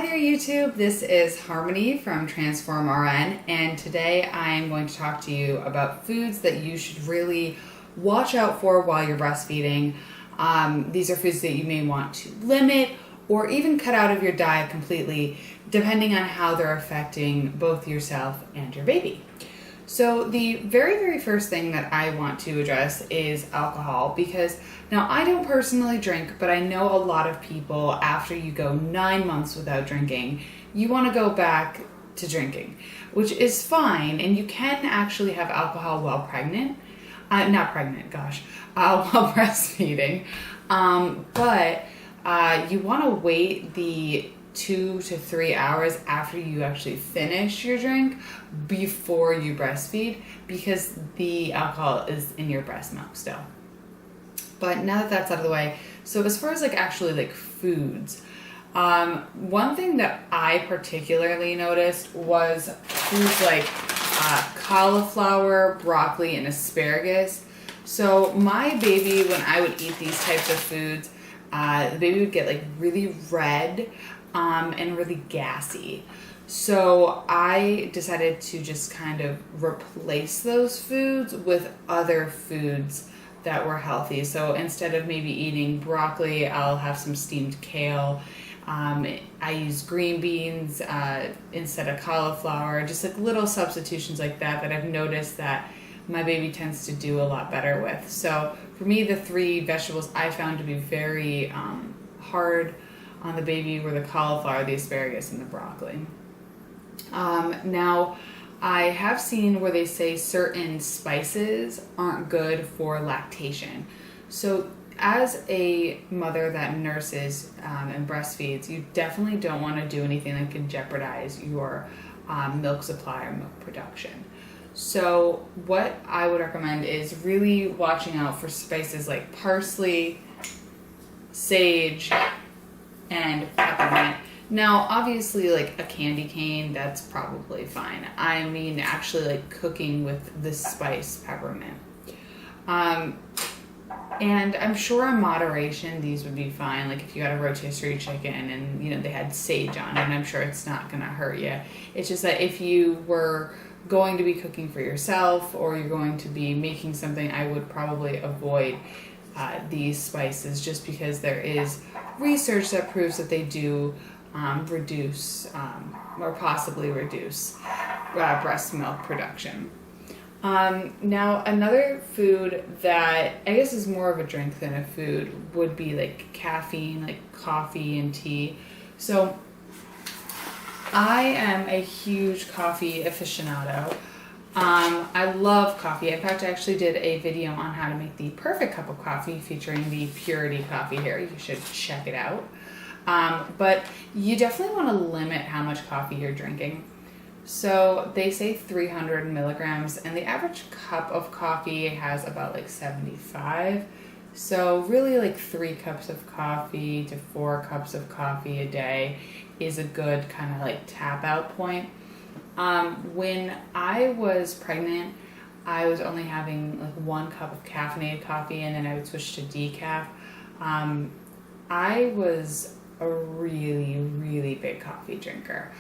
there YouTube, this is Harmony from tRNsform RN, and today I am going to talk to you about foods that you should really watch out for while you're breastfeeding. These are foods that you may want to limit or even cut out of your diet completely, depending on how they're affecting both yourself and your baby. So the very first thing that I want to address is alcohol, because now I don't personally drink, but I know a lot of people, after you go 9 months without drinking, you want to go back to drinking, which is fine, and you can actually have alcohol while pregnant. While breastfeeding. But you want to wait the 2 to 3 hours after you actually finish your drink before you breastfeed, because the alcohol is in your breast milk still. But now that that's out of the way, so as far as foods, one thing that I particularly noticed was foods like cauliflower, broccoli, and asparagus. So my baby, when I would eat these types of foods, the baby would get really red and really gassy. So I decided to just kind of replace those foods with other foods that were healthy. So instead of maybe eating broccoli, I'll have some steamed kale. I use green beans instead of cauliflower, just little substitutions like that I've noticed that my baby tends to do a lot better with. So for me, the 3 vegetables I found to be very hard on the baby were the cauliflower, the asparagus, and the broccoli. Now, I have seen where they say certain spices aren't good for lactation. So as a mother that nurses and breastfeeds, you definitely don't want to do anything that could jeopardize your milk supply or milk production. So what I would recommend is really watching out for spices like parsley, sage, and peppermint. Now, obviously, a candy cane, that's probably fine. I mean, actually, cooking with the spice peppermint. And I'm sure in moderation, these would be fine. If you had a rotisserie chicken and, they had sage on it, and I'm sure it's not going to hurt you. It's just that if you were going to be cooking for yourself or you're going to be making something, I would probably avoid these spices, just because there is research that proves that they do reduce or possibly reduce breast milk production. Now, another food that I guess is more of a drink than a food would be caffeine, coffee and tea. So I am a huge coffee aficionado. I love coffee. In fact, I actually did a video on how to make the perfect cup of coffee featuring the Purity coffee here. You should check it out. But you definitely want to limit how much coffee you're drinking. So they say 300 milligrams, and the average cup of coffee has about 75. So really 3 cups of coffee to 4 cups of coffee a day is a good kind of tap out point. When I was pregnant, I was only having 1 cup of caffeinated coffee, and then I would switch to decaf. I was a really big coffee drinker.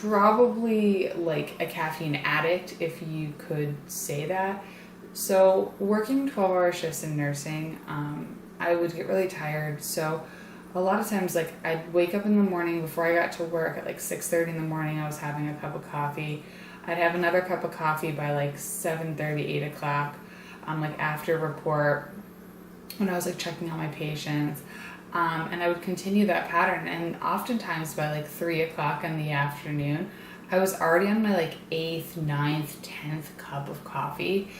Probably a caffeine addict, if you could say that. So working 12-hour shifts in nursing, I would get really tired. So a lot of times, I'd wake up in the morning before I got to work at 6:30 in the morning. I was having a cup of coffee. I'd have another cup of coffee by 7:30, 8 o'clock, after report, when I was checking on my patients. And I would continue that pattern, and oftentimes by 3 o'clock in the afternoon, I was already on my 8th, 9th, 10th cup of coffee.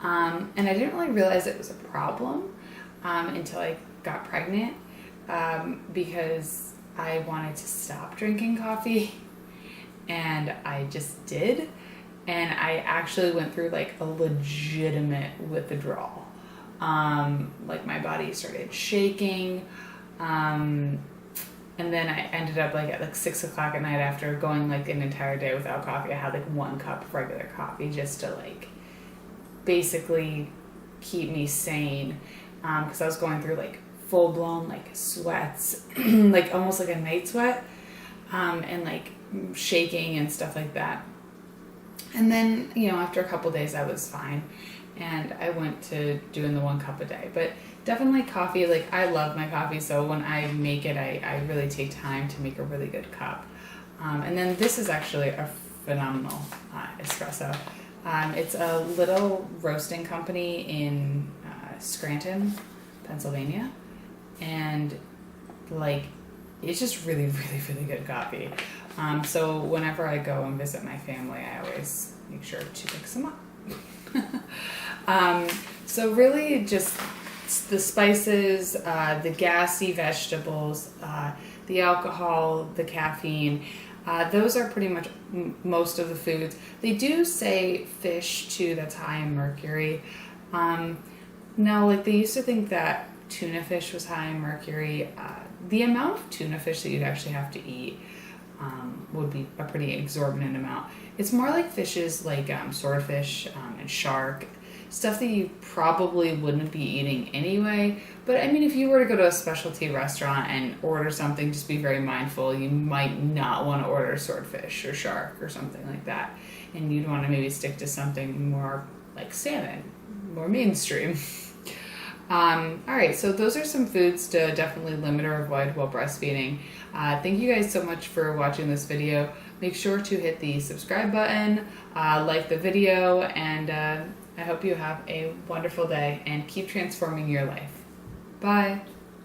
And I didn't really realize it was a problem until I got pregnant, because I wanted to stop drinking coffee, and I just did. And I actually went through a legitimate withdrawal. My body started shaking, and then I ended up at 6 o'clock at night, after going an entire day without coffee. I had 1 cup of regular coffee just to basically keep me sane, because I was going through full blown like sweats, like almost like a night sweat, and like shaking and stuff like that. And then, you know, after a couple days I was fine, and I went to doing the 1 cup a day. But definitely coffee, like I love my coffee, so when I make it, I really take time to make a really good cup. And then this is actually a phenomenal espresso. It's a little roasting company in Scranton, Pennsylvania, and like it's just really, really, really good coffee. So whenever I go and visit my family, I always make sure to pick some up. So really just the spices, the gassy vegetables, the alcohol, the caffeine, those are pretty much most of the foods. They do say fish too that's high in mercury. No, like they used to think that tuna fish was high in mercury. The amount of tuna fish that you'd actually have to eat would be a pretty exorbitant amount. It's more like fishes like swordfish and shark, stuff that you probably wouldn't be eating anyway. But I mean, if you were to go to a specialty restaurant and order something, just be very mindful. You might not want to order swordfish or shark or something like that. And you'd want to maybe stick to something more like salmon, more mainstream. All right, so those are some foods to definitely limit or avoid while breastfeeding. Thank you guys so much for watching this video. Make sure to hit the subscribe button, like the video, and I hope you have a wonderful day and keep transforming your life. Bye.